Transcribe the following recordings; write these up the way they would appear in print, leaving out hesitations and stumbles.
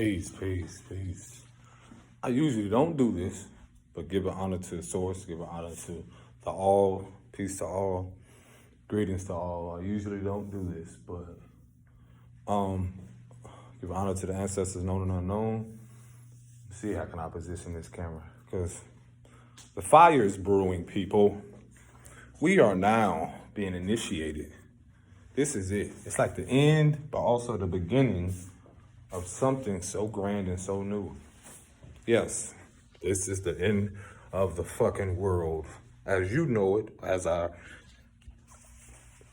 Peace. I usually don't do this, but give an honor to the source, give an honor to the all, peace to all, greetings to all. I usually don't do this, but give honor to the ancestors known and unknown. See how can I position this camera, because the fire is brewing, people. We are now being initiated. This is it. It's like the end, but also the beginning of something so grand and so new. Yes, this is the end of the fucking world, as you know it, as our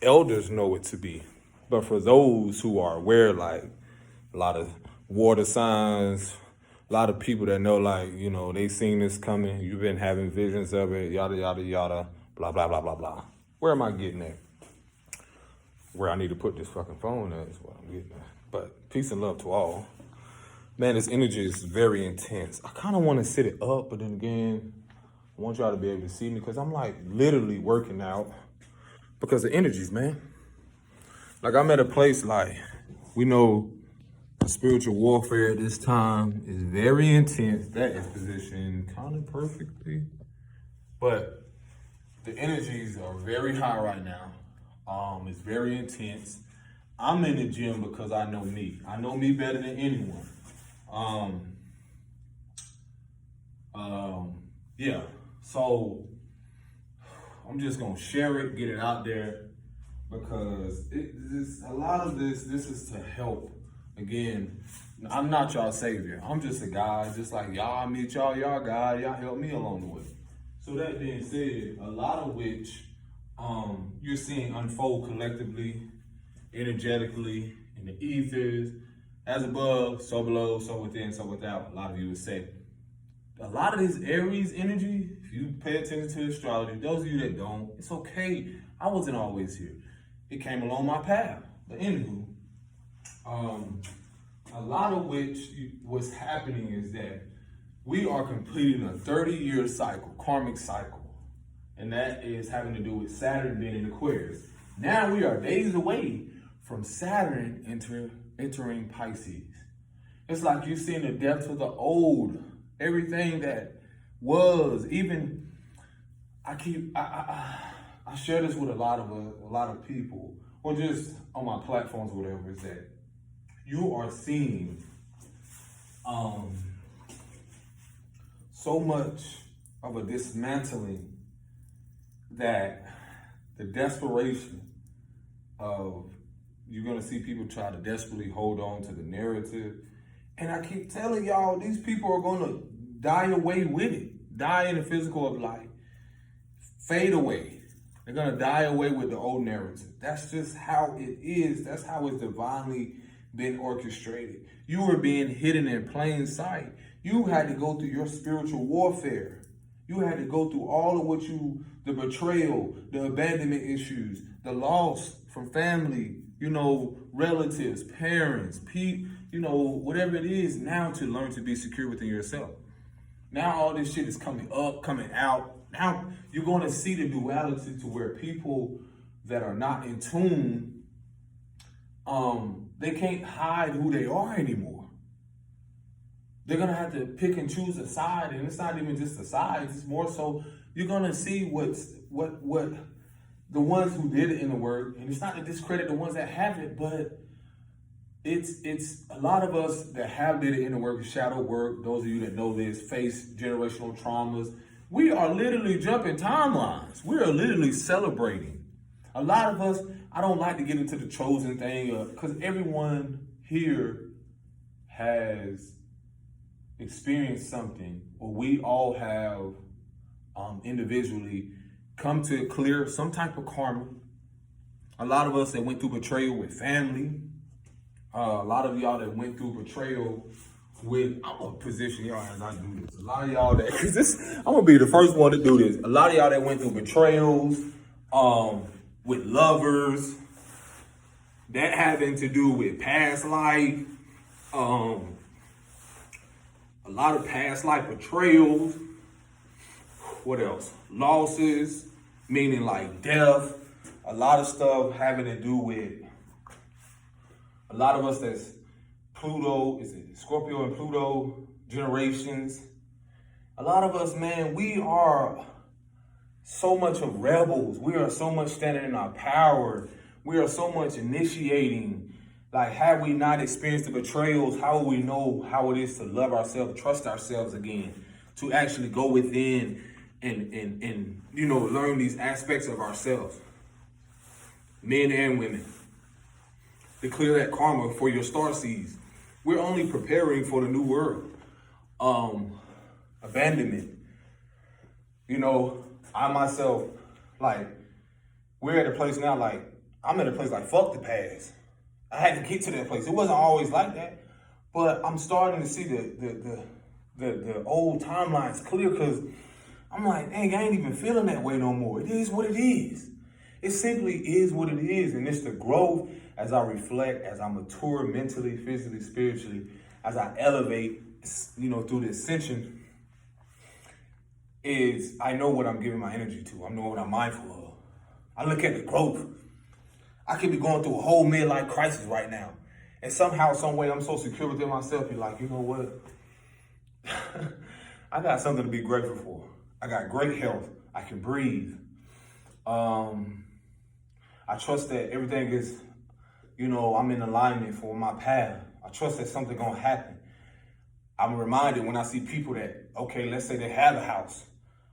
elders know it to be. But for those who are aware, like a lot of water signs, a lot of people that know, like, you know, they seen this coming, you've been having visions of it, yada, yada, yada, blah, blah, blah, blah, blah. Where am I getting at? Where I need to put this fucking phone at is what I'm getting at. But peace and love to all. Man, this energy is very intense. I kind of want to sit it up, but then again, I want y'all to be able to see me because I'm like literally working out because of energies, man. Like I'm at a place like, we know spiritual warfare at this time is very intense. That is positioned kind of perfectly. But the energies are very high right now. It's very intense. I'm in the gym because I know me. I know me better than anyone. Yeah. So I'm just gonna share it, get it out there, because a lot of this is to help. Again, I'm not y'all savior. I'm just a guy, just like y'all. I meet y'all God. Y'all help me along the way. So that being said, a lot of which you're seeing unfold collectively, energetically, in the ethers, as above, so below, so within, so without. A lot of you would say. A lot of this Aries energy, if you pay attention to astrology, those of you that don't, it's okay. I wasn't always here. It came along my path. But anywho, a lot of which what's happening is that we are completing a 30-year cycle, karmic cycle. And that is having to do with Saturn being in Aquarius. Now we are days away from Saturn entering Pisces. It's like you're seeing the depths of the old, everything that was. Even I share this with a lot of people, or just on my platforms, whatever. Is that you are seeing so much of a dismantling that the desperation of, you're gonna see people try to desperately hold on to the narrative. And I keep telling y'all, these people are gonna die away with it. Die in the physical of life. Fade away. They're gonna die away with the old narrative. That's just how it is. That's how it's divinely been orchestrated. You were being hidden in plain sight. You had to go through your spiritual warfare. You had to go through all of the betrayal, the abandonment issues, the loss from family, relatives, parents, whatever it is, now to learn to be secure within yourself. Now all this shit is coming up, coming out. Now you're going to see the duality to where people that are not in tune, they can't hide who they are anymore. They're going to have to pick and choose a side, and it's not even just a side. It's more so you're going to see what the ones who did it in the work, and it's not to discredit the ones that haven't, but it's a lot of us that have did it in the work, shadow work. Those of you that know this, face generational traumas. We are literally jumping timelines. We are literally celebrating. A lot of us, I don't like to get into the chosen thing, because everyone here has experienced something, or we all have individually come to clear some type of karma. A lot of us that went through betrayal with family. A lot of y'all that went through betrayal with, I'm gonna position y'all as I do this. A lot of y'all that, I'm gonna be the first one to do this. A lot of y'all that went through betrayals with lovers, that having to do with past life, a lot of past life betrayals. What else? Losses, meaning like death. A lot of stuff having to do with a lot of us that's Pluto, is it Scorpio and Pluto generations. A lot of us, man, we are so much of rebels. We are so much standing in our power. We are so much initiating. Like, have we not experienced the betrayals, how will we know how it is to love ourselves, trust ourselves again, to actually go within and learn these aspects of ourselves, men and women, to clear that karma for your star seeds. We're only preparing for the new world. Abandonment. I myself, like, we're at a place now, like, I'm at a place like, fuck the past. I had to get to that place. It wasn't always like that, but I'm starting to see the old timelines clear, because I'm like, dang, I ain't even feeling that way no more. It is what it is. It simply is what it is, and it's the growth as I reflect, as I mature mentally, physically, spiritually, as I elevate, through the ascension, is I know what I'm giving my energy to. I know what I'm mindful of. I look at the growth. I could be going through a whole midlife crisis right now, and somehow, some way, I'm so secure within myself. You're like, you know what? I got something to be grateful for. I got great health. I can breathe. I trust that everything is, I'm in alignment for my path. I trust that something gonna happen. I'm reminded when I see people that, okay, let's say they have a house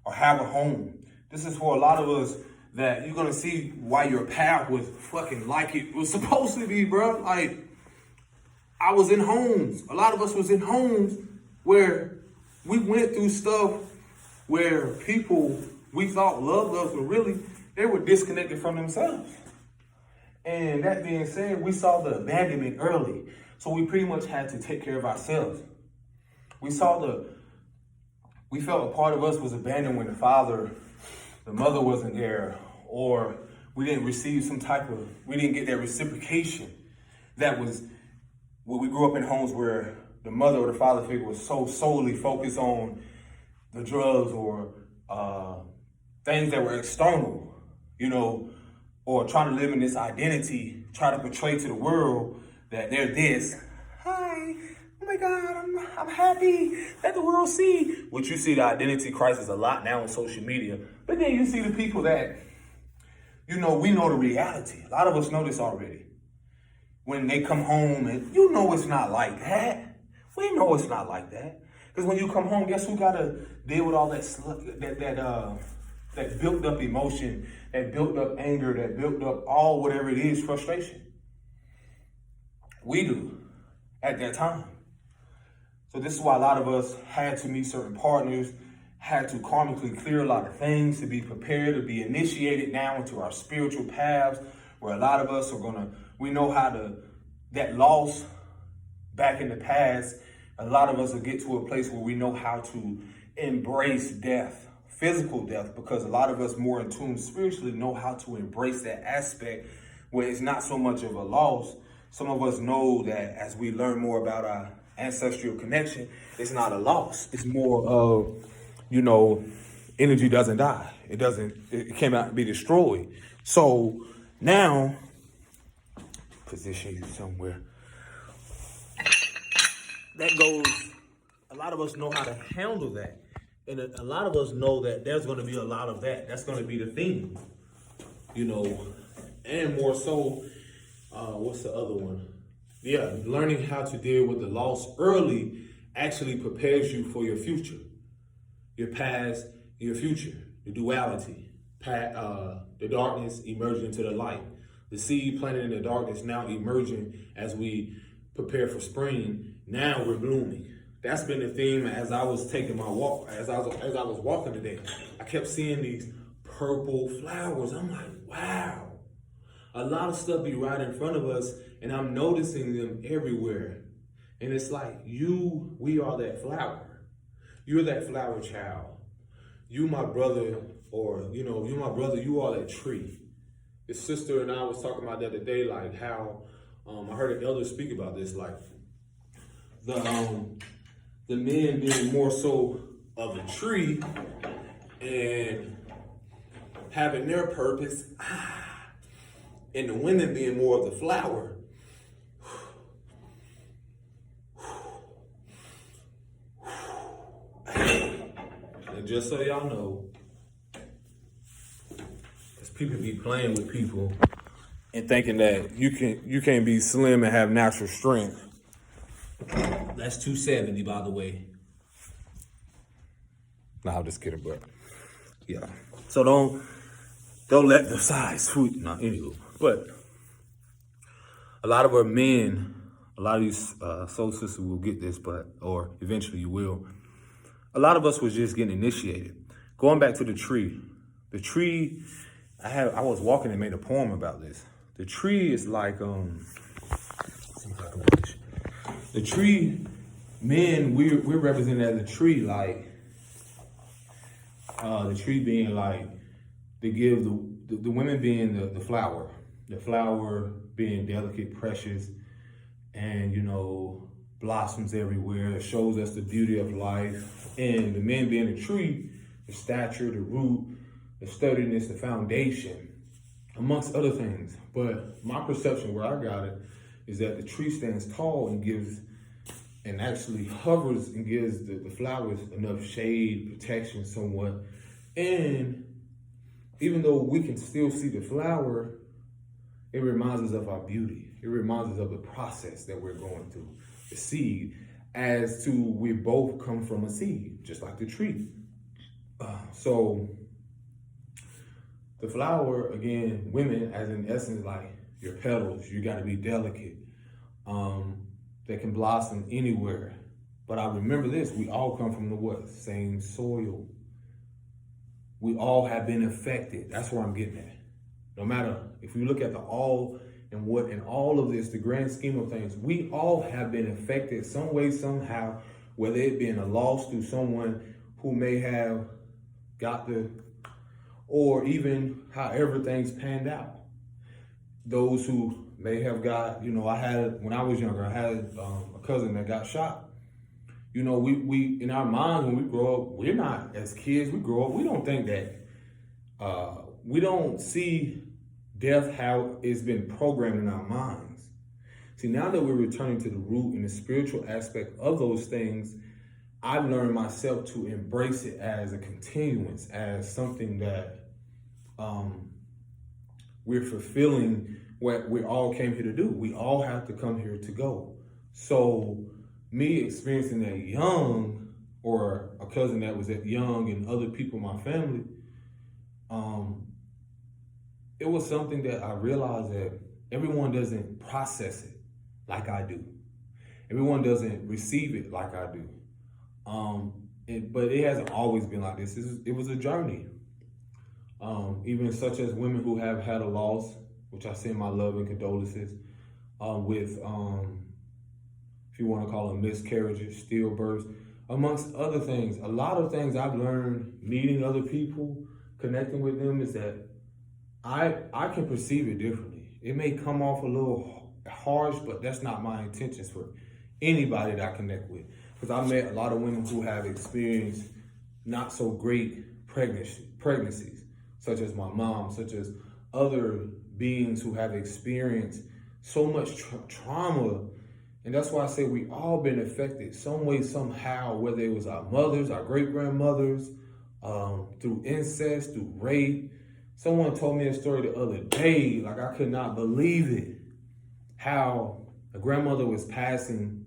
or have a home. This is for a lot of us that you're gonna see why your path was fucking like it was supposed to be, bro. Like, I was in homes. A lot of us was in homes where we went through stuff where people we thought loved us, but really they were disconnected from themselves. And that being said, we saw the abandonment early. So we pretty much had to take care of ourselves. We felt a part of us was abandoned when the mother wasn't there, or we didn't receive we didn't get that reciprocation. That was, when we grew up in homes where the mother or the father figure was so solely focused on the drugs or things that were external, or trying to live in this identity, try to portray to the world that they're this. Hi, oh my God, I'm happy that the world see. Which you see the identity crisis a lot now on social media. But then you see the people that, we know the reality. A lot of us know this already. When they come home and it's not like that. We know it's not like that. Because when you come home, guess who gotta deal with all that built up emotion, that built up anger, that built up all whatever it is, frustration? We do at that time. So this is why a lot of us had to meet certain partners, had to karmically clear a lot of things, to be prepared, to be initiated now into our spiritual paths, where a lot of us we know that loss back in the past, a lot of us will get to a place where we know how to embrace death, physical death, because a lot of us more in tune spiritually know how to embrace that aspect where it's not so much of a loss. Some of us know that as we learn more about our ancestral connection, it's not a loss. It's more of, energy doesn't die. It cannot be destroyed. So now, position you somewhere. That goes, a lot of us know how to handle that. And a lot of us know that there's going to be a lot of that. That's going to be the theme, and more so, what's the other one? Yeah, learning how to deal with the loss early actually prepares you for your future, your past, your future, the duality, the darkness emerging into the light, the seed planted in the darkness now emerging as we prepare for spring. Now we're blooming. That's been the theme as I was taking my walk, as I was walking today. I kept seeing these purple flowers. I'm like, wow. A lot of stuff be right in front of us, and I'm noticing them everywhere. And it's like, we are that flower. You're that flower child. You my brother, or, you my brother, you are that tree. His sister and I was talking about the other day, like how, I heard an elder speak about this, like the men being more so of the tree and having their purpose, and the women being more of the flower. But just so y'all know, because people be playing with people and thinking that you can't be slim and have natural strength. That's 270, by the way. Nah, I'm just kidding, but yeah. So don't let the size food. Nah, anywho. But a lot of our men, a lot of these soul sisters will get this, or eventually you will. A lot of us was just getting initiated. Going back to the tree. The tree, I was walking and made a poem about this. The tree is like, see if I can make this. The tree, men, we're represented as a tree, like, the tree being like, they give the women being the flower being delicate, precious, and, blossoms everywhere. It shows us the beauty of life. And the men being the tree, the stature, the root, the sturdiness, the foundation, amongst other things. But my perception, where I got it, is that the tree stands tall and actually hovers and gives the flowers enough shade, protection somewhat. And even though we can still see the flower, it reminds us of our beauty. It reminds us of the process that we're going through, the seed, as to we both come from a seed, just like the tree. So the flower, again, women, as in essence, like your petals, you got to be delicate. They can blossom anywhere. But I remember this, we all come from the what? Same soil. We all have been affected. That's where I'm getting at. No matter, if you look at the all and what in all of this, the grand scheme of things, we all have been affected some way, somehow, whether it being a loss through someone who may have got or even however things panned out. Those who may have got, when I was younger, I had a cousin that got shot. We in our minds, when we grow up, we're not, as kids, we grow up, we don't think that, we don't see death how it's been programmed in our minds. See, now that we're returning to the root and the spiritual aspect of those things, I've learned myself to embrace it as a continuance, as something that we're fulfilling what we all came here to do. We all have to come here to go. So me experiencing that young, or a cousin that was that young, and other people in my family, it was something that I realized that everyone doesn't process it like I do. Everyone doesn't receive it like I do. But it hasn't always been like this. It was a journey. Even such as women who have had a loss, which I send my love and condolences, with, if you want to call them miscarriages, stillbirths, amongst other things. A lot of things I've learned meeting other people, connecting with them, is that I can perceive it differently. It may come off a little harsh, but that's not my intentions for anybody that I connect with. Because I met a lot of women who have experienced not so great pregnancies, such as my mom, such as other beings who have experienced so much trauma. And that's why I say we all been affected some way, somehow, whether it was our mothers, our great-grandmothers, through incest, through rape. Someone told me a story the other day, like I could not believe it, how a grandmother was passing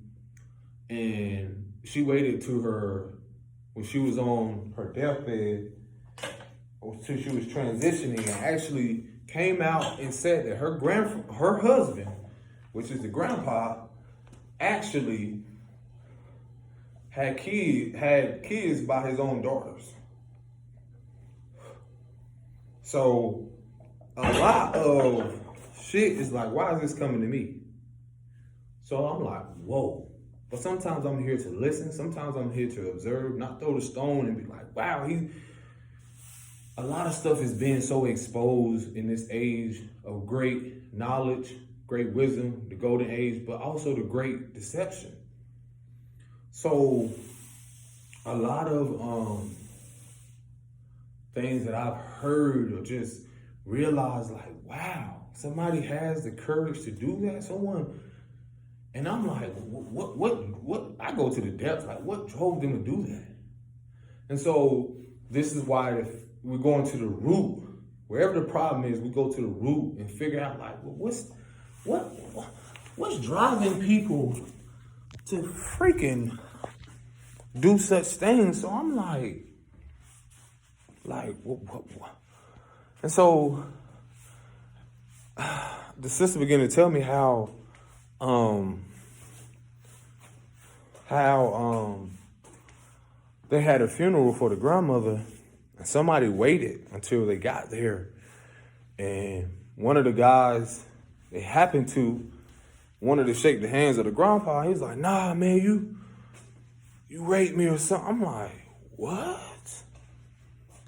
and she waited to her, when she was on her deathbed, until she was transitioning, and actually came out and said that her husband, which is the grandpa, actually had kids by his own daughters. So a lot of shit is like, why is this coming to me? So I'm like, whoa. But sometimes I'm here to listen. Sometimes I'm here to observe, not throw the stone and be like, wow, a lot of stuff is being so exposed in this age of great knowledge, great wisdom, the golden age, but also the great deception. So a lot of things that I've heard, or just realized, like, wow, somebody has the courage to do that. Someone, and I'm like, what? I go to the depths, like, what drove them to do that? And so this is why if we're going to the root. Wherever the problem is, we go to the root and figure out like, well, what's driving people to freaking do such things? So I'm like, what? And so the sister began to tell me how they had a funeral for the grandmother, and somebody waited until they got there. And one of the guys, they happened to, wanted to shake the hands of the grandpa. He was like, nah, man, you raped me or something. I'm like, what?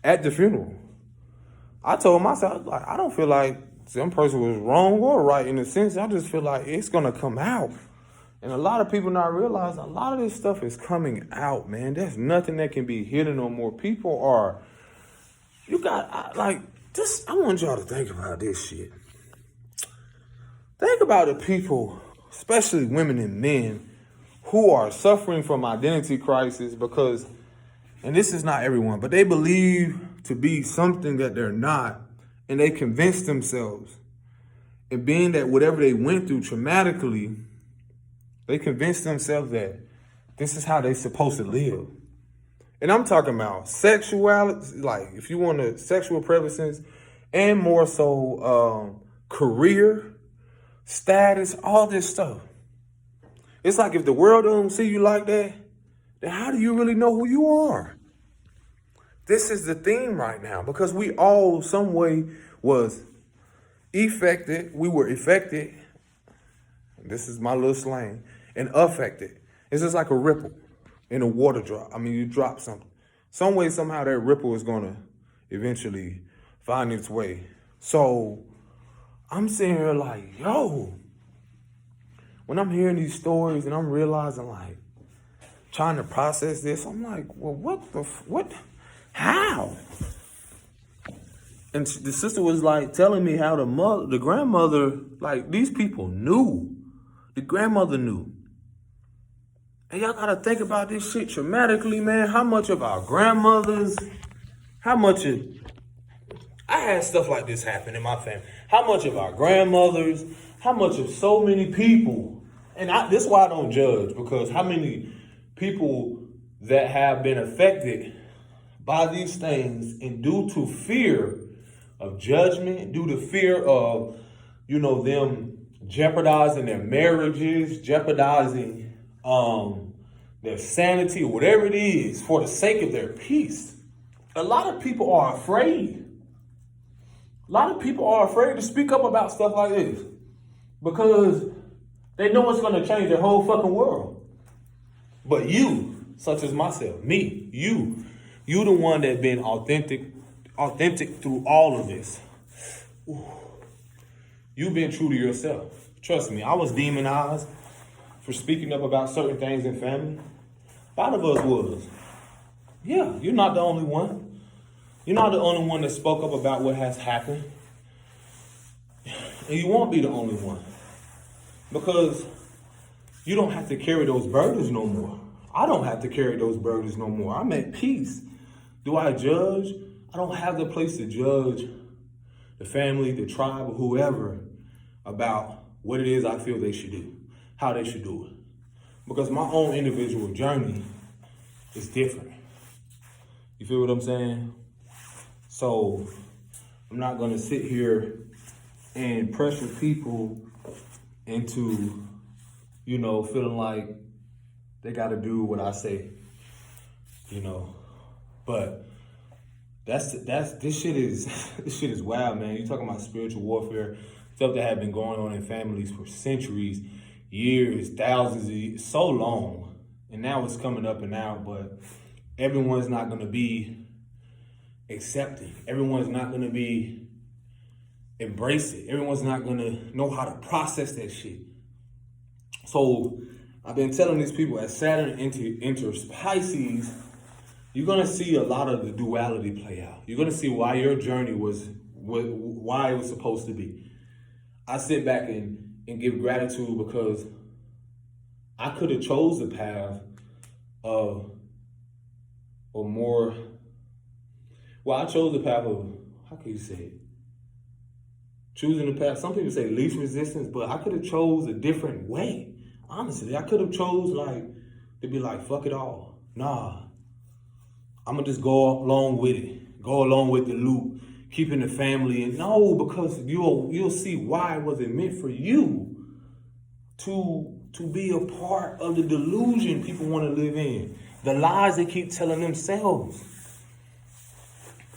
At the funeral. I told myself, like, I don't feel like some person was wrong or right in a sense. I just feel like it's going to come out. And a lot of people not realize a lot of this stuff is coming out, man. There's nothing that can be hidden no more. People are, I want y'all to think about this shit. Think about the people, especially women and men, who are suffering from identity crisis because, and this is not everyone, but they believe to be something that they're not, and they convince themselves. And being that whatever they went through traumatically, they convince themselves that this is how they're supposed to live. And I'm talking about sexuality, like if you want to, sexual preferences, and more so career, status, all this stuff. It's like if the world don't see you like that, then how do you really know who you are? This is the theme right now, because we all some way was affected. We were affected. This is my little slang. And affected. It's just like a ripple in a water drop. I mean, you drop something. Some way, somehow, that ripple is going to eventually find its way. So I'm sitting here like, yo, when I'm hearing these stories and I'm realizing, like, trying to process this, I'm like, well, what, how? And the sister was like telling me how the grandmother, like, these people knew. The grandmother knew. And y'all gotta think about this shit traumatically, man. How much of our grandmothers, I had stuff like this happen in my family. How much of our grandmothers, how much of so many people, and this is why I don't judge, because how many people that have been affected by these things, and due to fear of judgment, due to fear of, them jeopardizing their marriages, jeopardizing their sanity, or whatever it is, for the sake of their peace. A lot of people are afraid. A lot of people are afraid to speak up about stuff like this because they know it's going to change their whole fucking world. But you, such as myself, me, you the one that been authentic through all of this. Ooh. You've been true to yourself. Trust me, I was demonized for speaking up about certain things in family. A lot of us was. Yeah, you're not the only one. You're not the only one that spoke up about what has happened. And you won't be the only one. Because you don't have to carry those burdens no more. I don't have to carry those burdens no more. I'm at peace. Do I judge? I don't have the place to judge the family, the tribe, or whoever about what it is I feel they should do, how they should do it. Because my own individual journey is different. You feel what I'm saying? So I'm not going to sit here and pressure people into, feeling like they got to do what I say, But this shit is wild, man. You talking about spiritual warfare, stuff that have been going on in families for centuries, years, thousands of years, so long. And now it's coming up and out, but everyone's not going to be accepting. Everyone's not going to be embrace it. Everyone's not going to know how to process that shit. So I've been telling these people, as Saturn enters Pisces, you're going to see a lot of the duality play out. You're going to see why your journey why it was supposed to be. I sit back and give gratitude because I could have chose the path of a more Well, I chose the path of, how can you say it? Choosing the path, some people say least resistance, but I could have chose a different way. Honestly, I could have chose like, to be like, fuck it all. Nah, I'm gonna just go along with it. Go along with the loop, keeping the family. And no, because you'll see why it wasn't meant for you to be a part of the delusion people want to live in. The lies they keep telling themselves.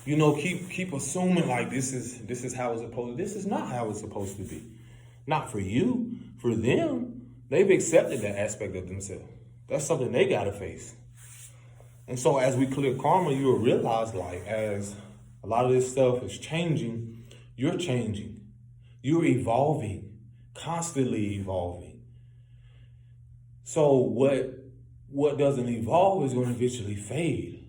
You know, keep assuming like this is how it's supposed to. This is not how it's supposed to be. Not for you, for them. They've accepted that aspect of themselves. That's something they gotta face. And so as we clear karma, you'll realize like as a lot of this stuff is changing, you're changing. You're evolving, constantly evolving. So what doesn't evolve is going to eventually fade.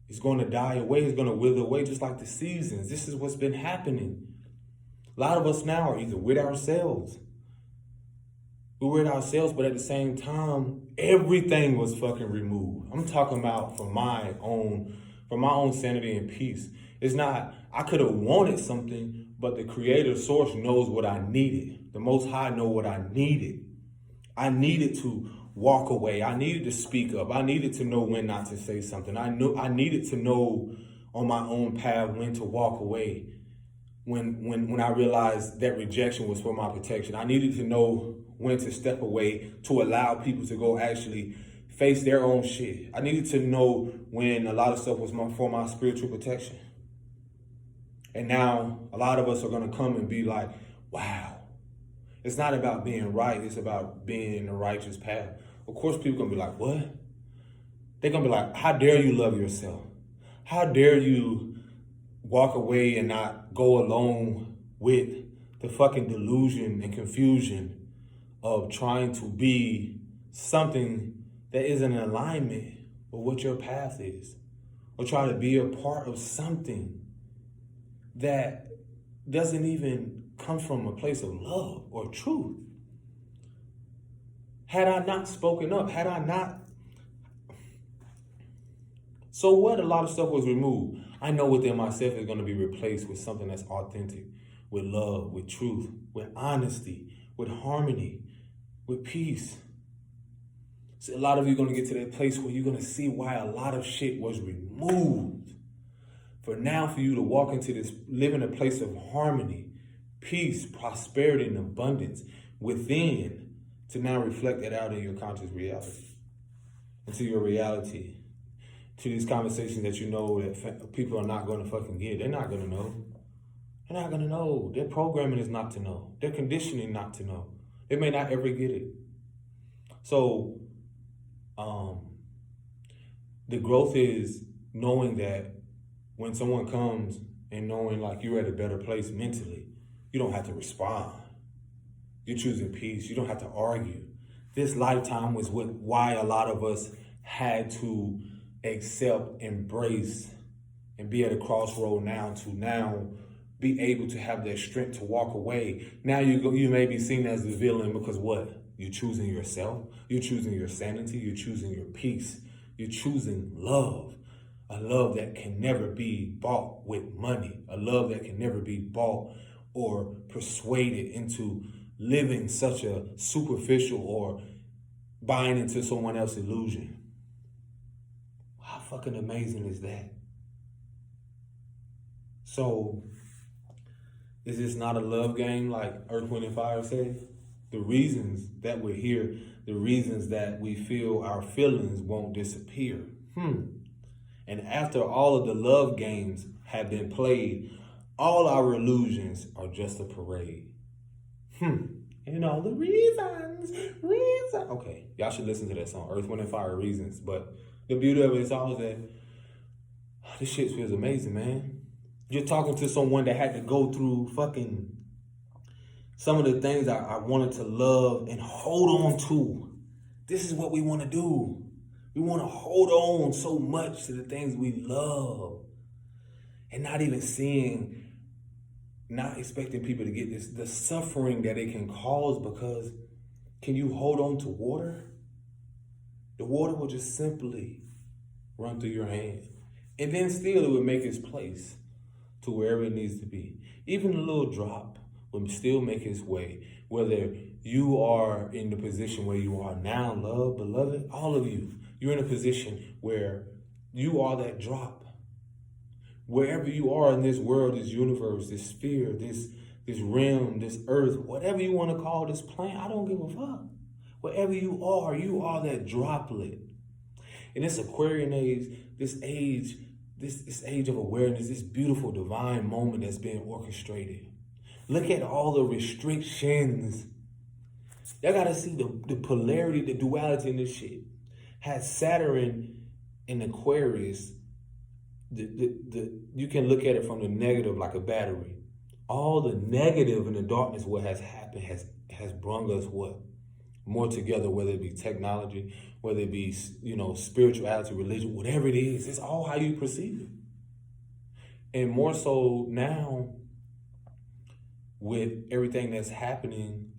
It's going to die away. It's going to wither away just like the seasons. This is what's been happening. A lot of us now are either with ourselves. We're with ourselves, but at the same time, everything was fucking removed. I'm talking about for my own sanity and peace. It's not, I could have wanted something, but the creator source knows what I needed. The Most High know what I needed. I needed to walk away. I needed to speak up. I needed to know when not to say something. I needed to know on my own path when to walk away. When I realized that rejection was for my protection. I needed to know when to step away to allow people to go actually face their own shit. I needed to know when a lot of stuff was for my spiritual protection. And now a lot of us are going to come and be like, wow. It's not about being right. It's about being in the righteous path. Of course, people are going to be like, what? They're going to be like, how dare you love yourself? How dare you walk away and not go along with the fucking delusion and confusion of trying to be something that isn't in alignment with what your path is, or try to be a part of something that doesn't even come from a place of love or truth. Had I not spoken up, had I not, so what? A lot of stuff was removed. I know within myself is going to be replaced with something that's authentic, with love, with truth, with honesty, with harmony, with peace. So a lot of you are going to get to that place where you're going to see why a lot of shit was removed. For now, for you to walk into this, live in a place of harmony, peace, prosperity, and abundance within, to now reflect that out in your conscious reality, into your reality, to these conversations that you know that people are not going to fucking get. They're not going to know. They're not going to know. Their programming is not to know. Their conditioning not to know. They may not ever get it. So, the growth is knowing that when someone comes and knowing like you're at a better place mentally, you don't have to respond. You're choosing peace. You don't have to argue. This lifetime was why a lot of us had to accept, embrace, and be at a crossroad now to now be able to have that strength to walk away. Now you may be seen as the villain because what? You're choosing yourself. You're choosing your sanity. You're choosing your peace. You're choosing love. A love that can never be bought with money. A love that can never be bought or persuaded into living such a superficial or buying into someone else's illusion. How fucking amazing is that? So, is this not a love game like Earth, Wind, and Fire said? The reasons that we're here, the reasons that we feel our feelings won't disappear. And after all of the love games have been played, all our illusions are just a parade. And all the reasons. Okay, y'all should listen to that song, Earth, Wind, and Fire, Reasons. But the beauty of it is always that this shit feels amazing, man. You're talking to someone that had to go through fucking some of the things I wanted to love and hold on to. This is what we want to do. We want to hold on so much to the things we love and not even seeing, not expecting people to get this, the suffering that it can cause, because can you hold on to water? The water will just simply run through your hand. And then still it would make its place to wherever it needs to be. Even a little drop will still make its way. Whether you are in the position where you are now, love, beloved, all of you, you're in a position where you are that drop. Wherever you are in this world, this universe, this sphere, this realm, this earth, whatever you want to call this planet, I don't give a fuck. Wherever you are that droplet. In this Aquarian age, this age of awareness, this beautiful divine moment that's being orchestrated. Look at all the restrictions. Y'all gotta see the polarity, the duality in this shit. Has Saturn in Aquarius, you can look at it from the negative like a battery. All the negative and the darkness, what has happened has brung us what? More together, whether it be technology, whether it be, spirituality, religion, whatever it is, it's all how you perceive it. And more so now, with everything that's happening,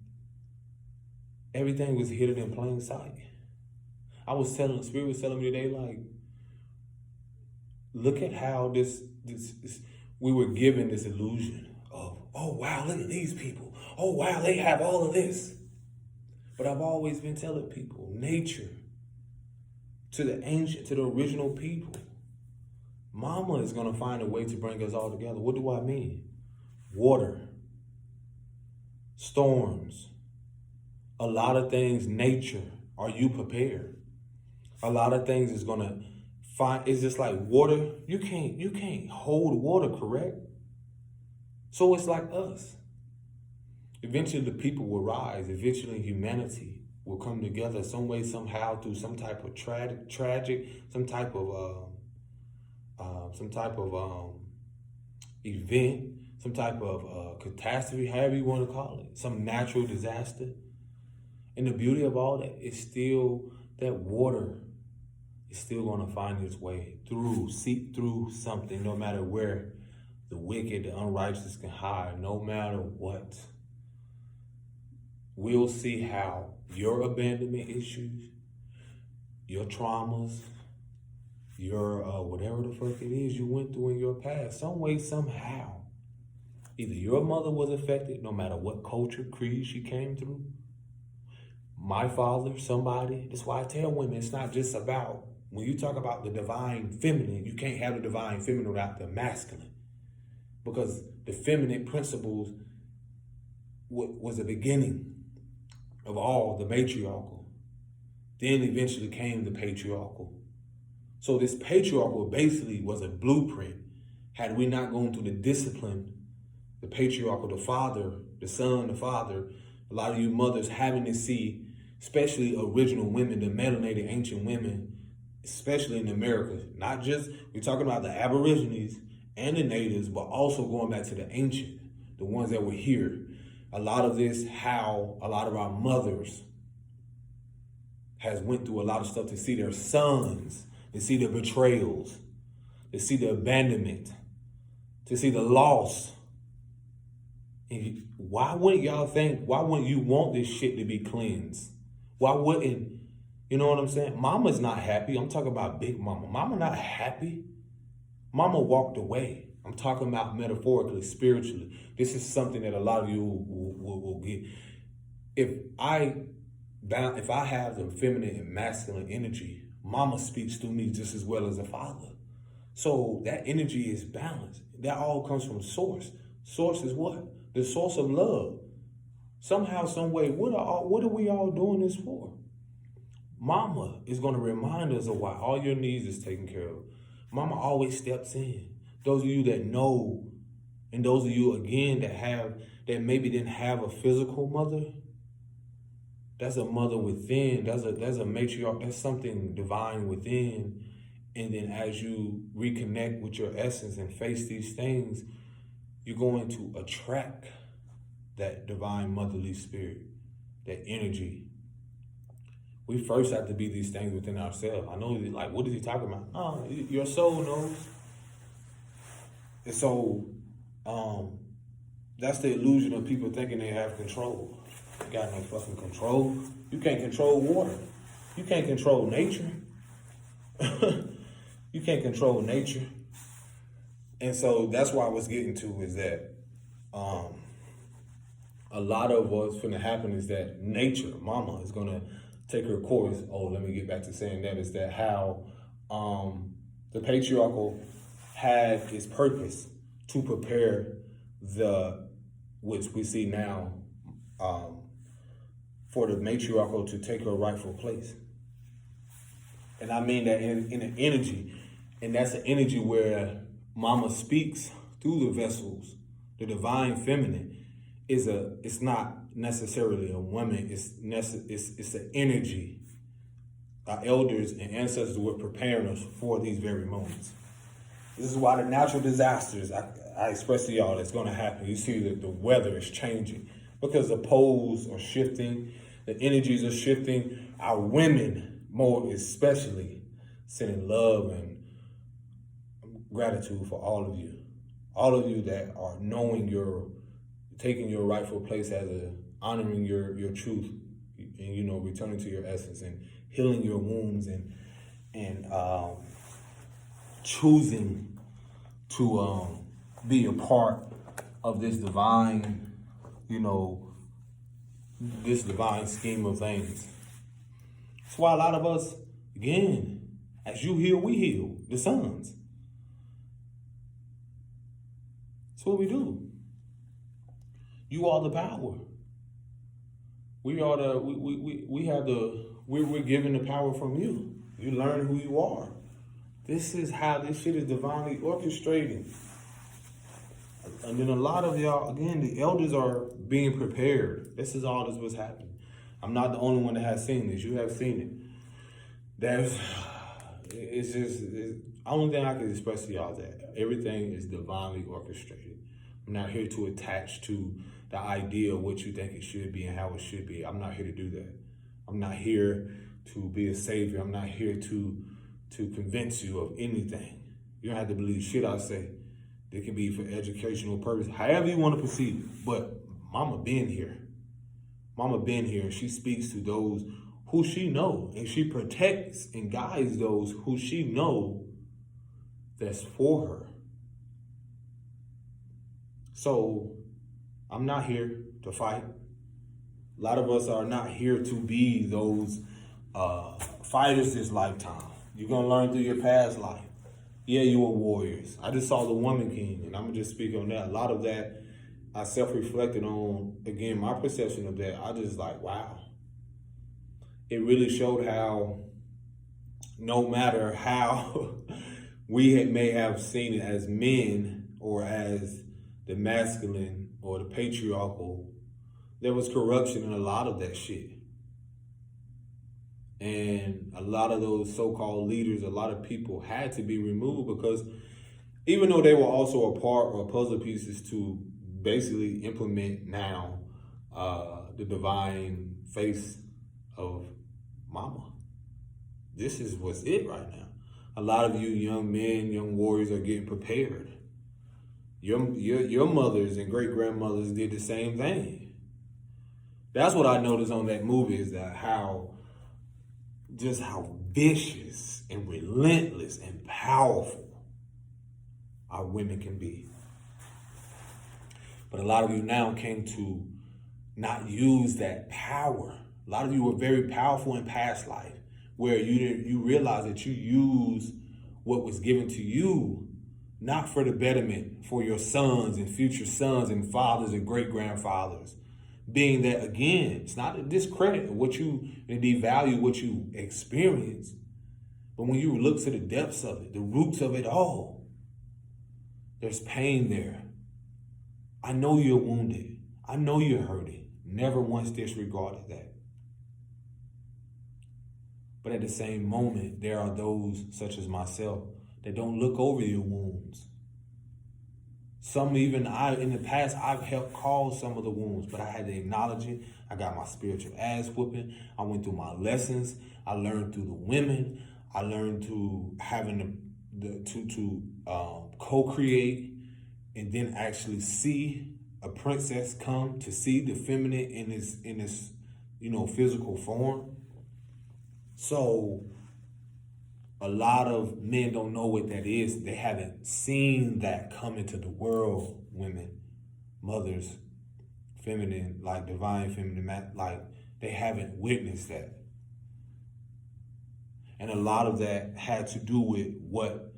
everything was hidden in plain sight. The Spirit was telling me today, like, look at how this we were given this illusion of, oh wow, look at these people. Oh wow, they have all of this. But I've always been telling people, nature, to the ancient, to the original people, Mama is going to find a way to bring us all together. What do I mean? Water, storms, a lot of things, nature. Are you prepared? A lot of things is going to find, it's just like water. You can't hold water, correct? So it's like us. Eventually the people will rise. Eventually humanity will come together some way, somehow, through some type of tragic, some type of event, some type of catastrophe, however you want to call it, some natural disaster. And the beauty of all that is still that water is still going to find its way seep through something, no matter where the wicked, the unrighteous can hide, no matter what. We'll see how your abandonment issues, your traumas, your whatever the fuck it is you went through in your past, some way, somehow, either your mother was affected, no matter what culture, creed she came through, my father, somebody. That's why I tell women, it's not just about, when you talk about the divine feminine, you can't have the divine feminine without the masculine. Because the feminine principles was the beginning of all the matriarchal. Then eventually came the patriarchal. So this patriarchal basically was a blueprint. Had we not gone through the discipline, the patriarchal, the father, the son, the father, a lot of you mothers having to see, especially original women, the melanated ancient women, especially in America, not just, we're talking about the Aborigines and the natives, but also going back to the ancient, the ones that were here. A lot of this, how a lot of our mothers has went through a lot of stuff to see their sons, to see the betrayals, to see the abandonment, to see the loss. And why wouldn't you want this shit to be cleansed? Why wouldn't, you know what I'm saying? Mama's not happy. I'm talking about big mama. Mama not happy. Mama walked away. I'm talking about metaphorically, spiritually. This is something that a lot of you will get. If I have the feminine and masculine energy, Mama speaks through me just as well as a father. So that energy is balanced. That all comes from source. Source is what? The source of love. Somehow, some way, what are we all doing this for? Mama is going to remind us of why all your needs is taken care of. Mama always steps in. Those of you that know, and those of you, again, that maybe didn't have a physical mother, that's a mother within. That's a matriarch. That's something divine within. And then as you reconnect with your essence and face these things, you're going to attract that divine motherly spirit, that energy. We first have to be these things within ourselves. I know, like, what is he talking about? Oh, your soul knows. And so, that's the illusion of people thinking they have control. You got no fucking control. You can't control water. You can't control nature. You can't control nature. And so that's why I was getting to is that a lot of what's going to happen is that nature, mama, is going to take her course. Oh, let me get back to saying that is that how the patriarchal had its purpose to prepare which we see now, for the matriarchal to take her rightful place. And I mean that in an energy, and that's an energy where mama speaks through the vessels. The divine feminine it's not necessarily a woman, it's an energy. Our elders and ancestors were preparing us for these very moments. This is why the natural disasters I expressed to y'all that's going to happen. You see that the weather is changing because the poles are shifting, the energies are shifting. Our women, more especially, sending love and gratitude for all of you that are knowing taking your rightful place as honoring your truth, and returning to your essence and healing your wounds and choosing to be a part of this divine, this divine scheme of things. That's why a lot of us, again, as you heal, we heal, the sons. That's what we do. You are the power. We are we're given the power from you. You learn who you are. This is how this shit is divinely orchestrated. And then a lot of y'all, again, the elders are being prepared. This is all this was happening. I'm not the only one that has seen this. You have seen it. Only thing I can express to y'all is that everything is divinely orchestrated. I'm not here to attach to the idea of what you think it should be and how it should be. I'm not here to do that. I'm not here to be a savior. I'm not here to convince you of anything. You don't have to believe shit I say. It can be for educational purpose, however you want to perceive it. But mama been here. Mama been here. She speaks to those who she know, and she protects and guides those who she know that's for her. So I'm not here to fight. A lot of us are not here to be those fighters this lifetime. You're going to learn through your past life. Yeah, you were warriors. I just saw the Woman King, and I'm going to just speak on that. A lot of that I self-reflected on. Again, my perception of that, I just like, wow. It really showed how no matter how we may have seen it as men or as the masculine or the patriarchal, there was corruption in a lot of that shit. And a lot of those so-called leaders, a lot of people had to be removed because even though they were also a part or puzzle pieces to basically implement now the divine face of mama. This is what's it right now. A lot of you young men, young warriors are getting prepared. Your mothers and great-grandmothers did the same thing. That's what I noticed on that movie is that how vicious and relentless and powerful our women can be. But a lot of you now came to not use that power. A lot of you were very powerful in past life where you realize that you use what was given to you not for the betterment for your sons and future sons and fathers and great-grandfathers. Being that, again, it's not a discredit of what you and devalue what you experience, but when you look to the depths of it, the roots of it all, there's pain there. I know you're wounded. I know you're hurting. Never once disregarded that. But at the same moment, there are those such as myself that don't look over your wounds. Some even in the past, I've helped cause some of the wounds, but I had to acknowledge it. I got my spiritual ass whooping. I went through my lessons. I learned through the women. I learned to having to co-create and then actually see a princess come to see the feminine in its physical form. So A lot of men don't know what that is. They haven't seen that come into the world. Women, mothers, feminine, like divine feminine, like they haven't witnessed that. And a lot of that had to do with what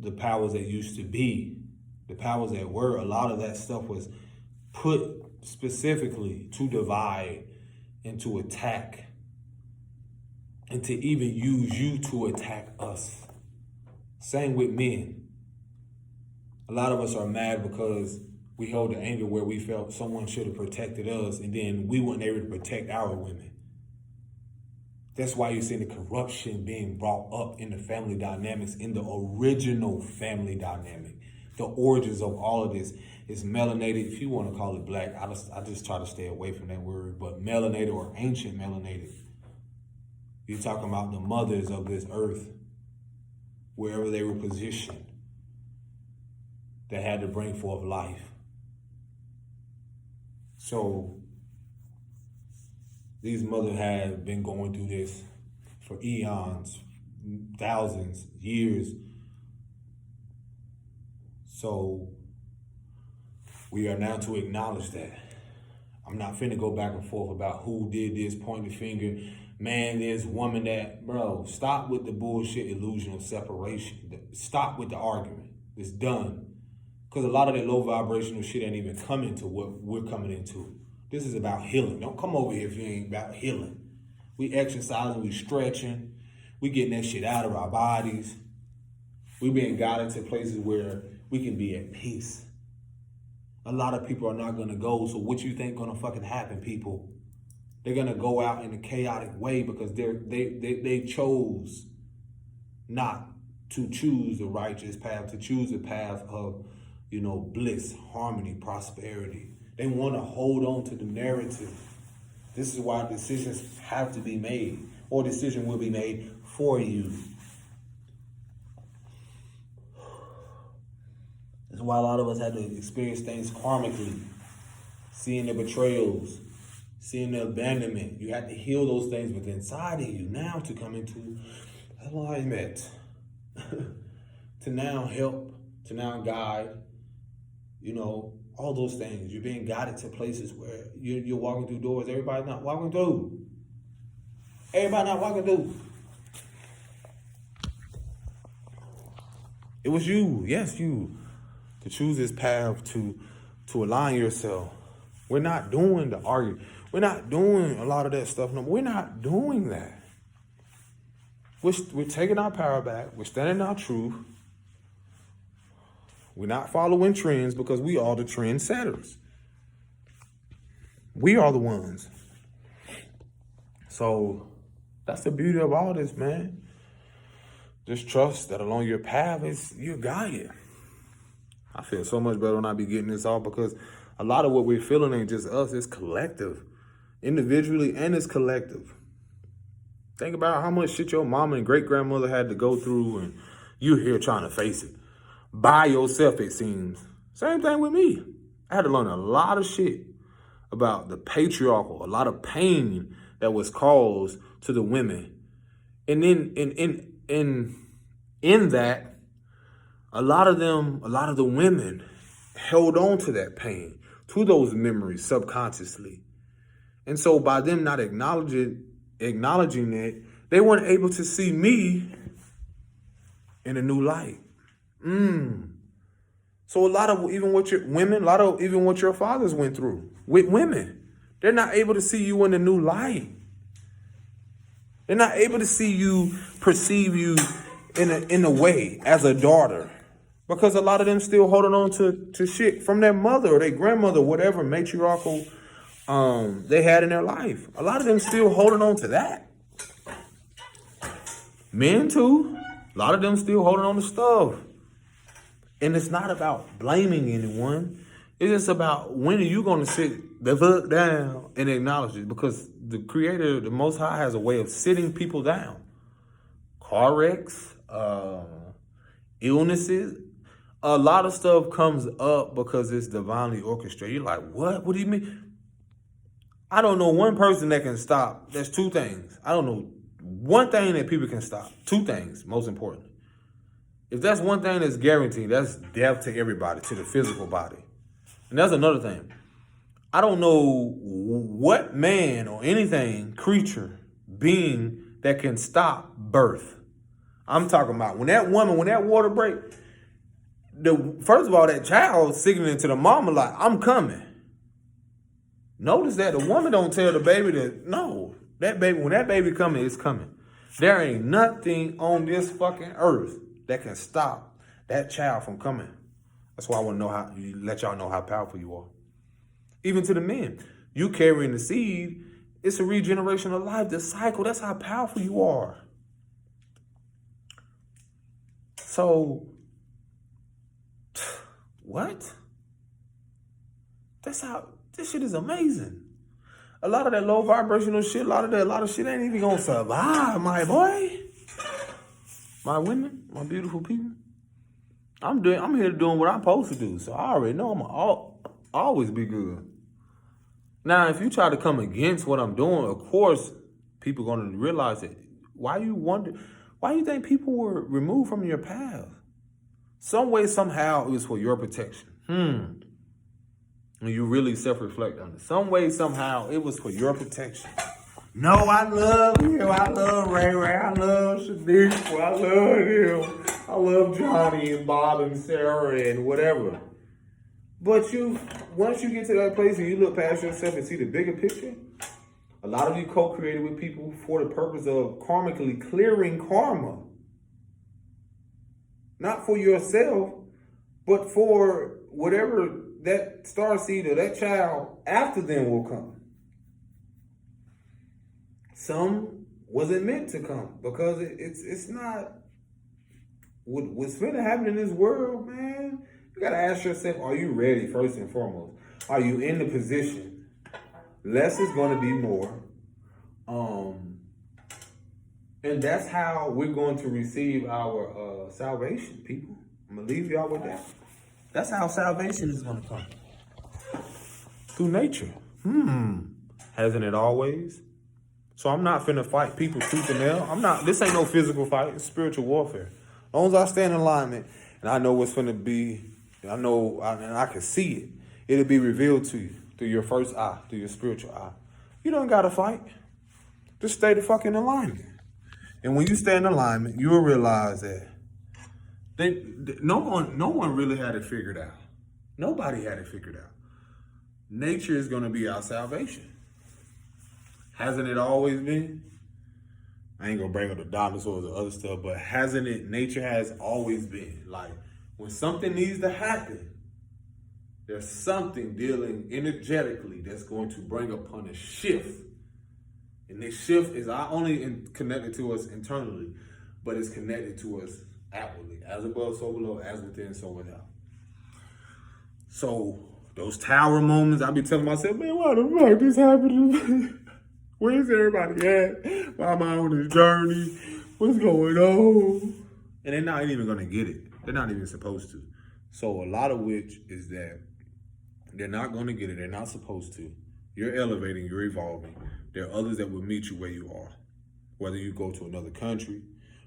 the powers that used to be, the powers that were, a lot of that stuff was put specifically to divide and to attack and to even use you to attack us. Same with men. A lot of us are mad because we held the anger where we felt someone should have protected us and then we weren't able to protect our women. That's why you're seeing the corruption being brought up in the family dynamics, in the original family dynamic. The origins of all of this is melanated, if you want to call it black. I just try to stay away from that word, but melanated or ancient melanated. You're talking about the mothers of this earth, wherever they were positioned, that had to bring forth life. So these mothers have been going through this for eons, thousands, years. So we are now to acknowledge that. I'm not finna go back and forth about who did this, point the finger, man, this, woman, that. Bro, stop with the bullshit illusion of separation. Stop with the argument. It's done. Because a lot of that low vibrational shit ain't even coming to what we're coming into. This is about healing. Don't come over here if you ain't about healing. We exercising, we stretching, we getting that shit out of our bodies. We being guided to places where we can be at peace. A lot of people are not gonna go, so what you think gonna fucking happen, people? They're gonna go out in a chaotic way because they chose not to choose the righteous path, to choose the path of, bliss, harmony, prosperity. They want to hold on to the narrative. This is why decisions have to be made, or decision will be made for you. That's why a lot of us had to experience things karmically, seeing the betrayals, seeing the abandonment. You had to heal those things within inside of you now to come into alignment, to now help, to now guide, all those things. You're being guided to places where you're walking through doors everybody's not walking through. Everybody not walking through. It was you, yes, you, to choose this path to align yourself. We're not doing the argument. We're not doing a lot of that stuff no more. We're not doing that. We're taking our power back. We're standing our truth. We're not following trends because we are the trendsetters. We are the ones. So that's the beauty of all this, man. Just trust that along your path you're guided. I feel so much better when I be getting this off because a lot of what we're feeling ain't just us, it's collective. Individually and it's collective. Think about how much shit your mama and great grandmother had to go through and you're here trying to face it. By yourself, it seems. Same thing with me. I had to learn a lot of shit about the patriarchal, a lot of pain that was caused to the women. And then in that, a lot of the women held on to that pain, to those memories subconsciously. And so by them not acknowledging it, they weren't able to see me in a new light. So a lot of even what your fathers went through with women, they're not able to see you in a new light. They're not able to see you, perceive you in a way as a daughter. Because a lot of them still holding on to shit from their mother or their grandmother, whatever matriarchal they had in their life. A lot of them still holding on to that. Men too. A lot of them still holding on to stuff. And it's not about blaming anyone. It's just about when are you going to sit the fuck down and acknowledge it? Because the Creator, the Most High, has a way of sitting people down. Car wrecks, illnesses. A lot of stuff comes up because it's divinely orchestrated. You're like, what? What do you mean? I don't know one person that can stop. There's two things. I don't know one thing that people can stop. Two things, most importantly. If that's one thing that's guaranteed, that's death to everybody, to the physical body. And that's another thing. I don't know what man or anything, creature, being that can stop birth. I'm talking about when that water break, first of all, that child signaling to the mama like, I'm coming. Notice that the woman don't tell the baby that, no, when that baby coming, it's coming. There ain't nothing on this fucking earth that can stop that child from coming. That's why I want to let y'all know how powerful you are. Even to the men, you carrying the seed, it's a regeneration of life, the cycle. That's how powerful you are. So, what? This shit is amazing. A lot of that low vibrational shit, a lot of shit ain't even gonna survive, my boy. My women, my beautiful people. I'm here doing what I'm supposed to do. So I already know I'm always be good. Now, if you try to come against what I'm doing, of course, people are gonna realize it. Why you think people were removed from your path? Some way, somehow, it was for your protection. And you really self-reflect on it. Some way, somehow, it was for your protection. No, I love him. I love Ray. I love Shaniqua. I love him. I love Johnny and Bob and Sarah and whatever. But once you get to that place and you look past yourself and see the bigger picture, a lot of you co-created with people for the purpose of karmically clearing karma. Not for yourself, but for whatever that starseed or that child after them will come. Some wasn't meant to come because it's not what's going to happen in this world, man. You got to ask yourself, are you ready first and foremost? Are you in the position? Less is going to be more. And that's how we're going to receive our salvation, people. I'm going to leave y'all with that. That's how salvation is going to come. Through nature. Hasn't it always? So I'm not finna fight people tooth and nail. This ain't no physical fight. It's spiritual warfare. As long as I stand in alignment and I know what's finna be, and I can see it, it'll be revealed to you through your first eye, through your spiritual eye. You don't gotta fight. Just stay the fuck in alignment. And when you stay in alignment, you'll realize that no one really had it figured out. Nobody had it figured out. Nature is gonna be our salvation. Hasn't it always been? I ain't gonna bring up the dinosaurs or other stuff, but hasn't it? Nature has always been. Like, when something needs to happen, there's something dealing energetically that's going to bring upon a shift. And this shift is not only connected to us internally, but it's connected to us outwardly. As above, so below, as within, so without. So, those tower moments, I be telling myself, man, why the fuck this happened to me? Where's everybody at? Why am I on this journey? What's going on? And they're not even going to get it. They're not even supposed to. So a lot of which is that they're not going to get it. They're not supposed to. You're elevating. You're evolving. There are others that will meet you where you are. Whether you go to another country,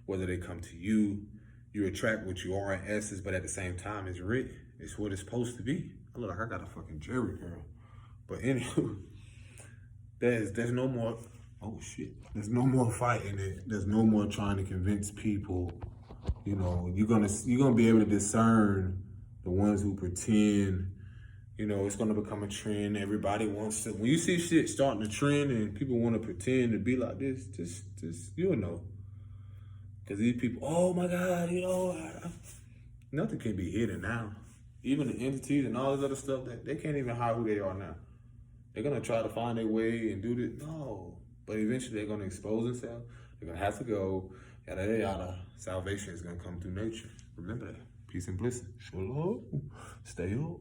whether they come to you, you attract what you are in essence, but at the same time, it's written. It's what it's supposed to be. I look like I got a fucking Jerry curl. But anyway. There's no more, there's no more fighting it. There's no more trying to convince people. You know, you're gonna be able to discern the ones who pretend. You know, it's gonna become a trend. Everybody wants to. When you see shit starting to trend and people want to pretend to be like this, just you'll know. Because these people, oh my God, nothing can be hidden now. Even the entities and all this other stuff, they can't even hide who they are now. They're going to try to find their way and do this. No. But eventually they're going to expose themselves. They're going to have to go. Yada, yada, yada. Salvation is going to come through nature. Remember that. Peace and blessing. Shalom. Stay up.